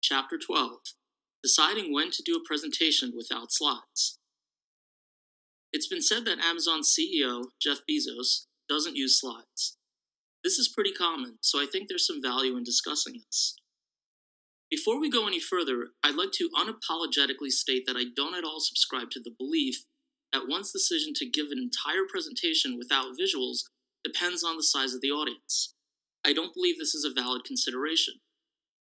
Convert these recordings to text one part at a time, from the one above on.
Chapter 12, Deciding When to Do a Presentation Without Slides. It's been said that Amazon's CEO, Jeff Bezos, doesn't use slides. This is pretty common, so I think there's some value in discussing this. Before we go any further, I'd like to unapologetically state that I don't at all subscribe to the belief that one's decision to give an entire presentation without visuals depends on the size of the audience. I don't believe this is a valid consideration.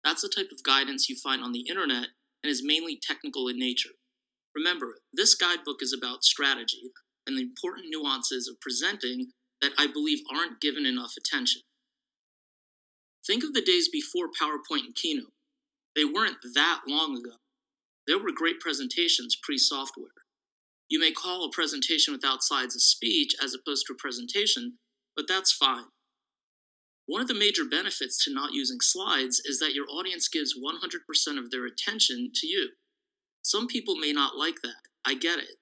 That's the type of guidance you find on the internet and is mainly technical in nature. Remember, this guidebook is about strategy and the important nuances of presenting that I believe aren't given enough attention. Think of the days before PowerPoint and Keynote. They weren't that long ago. There were great presentations pre-software. You may call a presentation without slides a speech as opposed to a presentation, but that's fine. One of the major benefits to not using slides is that your audience gives 100% of their attention to you. Some people may not like that, I get it.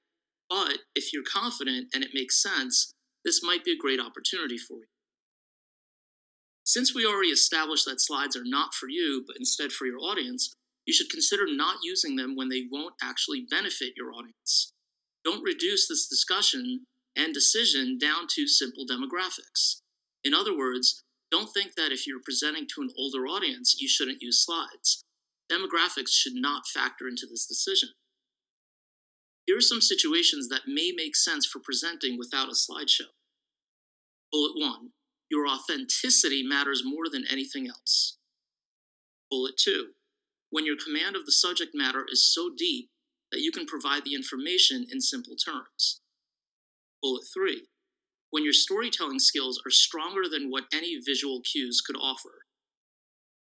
But if you're confident and it makes sense, this might be a great opportunity for you. Since we already established that slides are not for you, but instead for your audience, you should consider not using them when they won't actually benefit your audience. Don't reduce this discussion and decision down to simple demographics. In other words, don't think that if you're presenting to an older audience, you shouldn't use slides. Demographics should not factor into this decision. Here are some situations that may make sense for presenting without a slideshow. Bullet 1. Your authenticity matters more than anything else. Bullet 2. When your command of the subject matter is so deep that you can provide the information in simple terms. Bullet 3. When your storytelling skills are stronger than what any visual cues could offer.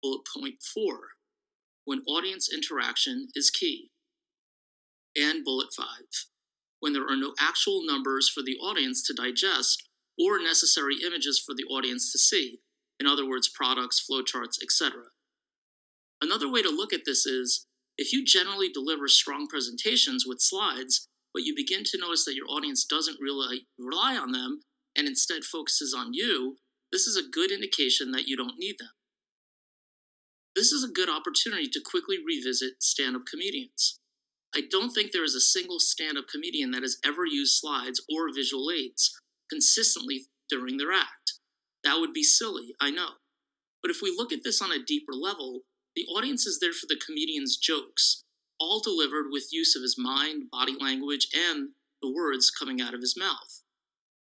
Bullet point 4. When audience interaction is key. And bullet 5. When there are no actual numbers for the audience to digest or necessary images for the audience to see, in other words, products, flowcharts, etc. Another way to look at this is, if you generally deliver strong presentations with slides, but you begin to notice that your audience doesn't really rely on them and instead focuses on you, this is a good indication that you don't need them. This is a good opportunity to quickly revisit stand-up comedians. I don't think there is a single stand-up comedian that has ever used slides or visual aids consistently during their act. That would be silly, I know. But if we look at this on a deeper level, the audience is there for the comedian's jokes, all delivered with use of his mind, body language, and the words coming out of his mouth.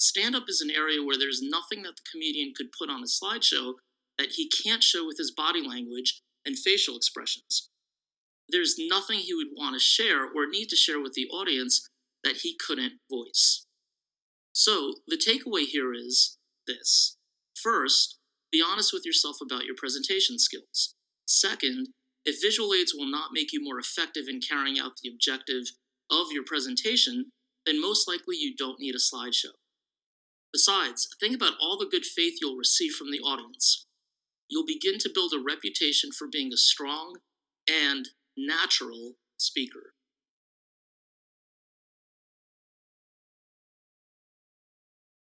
Stand-up is an area where there's nothing that the comedian could put on a slideshow that he can't show with his body language and facial expressions. There's nothing he would want to share or need to share with the audience that he couldn't voice. So, the takeaway here is this. First, be honest with yourself about your presentation skills. Second, if visual aids will not make you more effective in carrying out the objective of your presentation, then most likely you don't need a slideshow. Besides, think about all the good faith you'll receive from the audience. You'll begin to build a reputation for being a strong and natural speaker.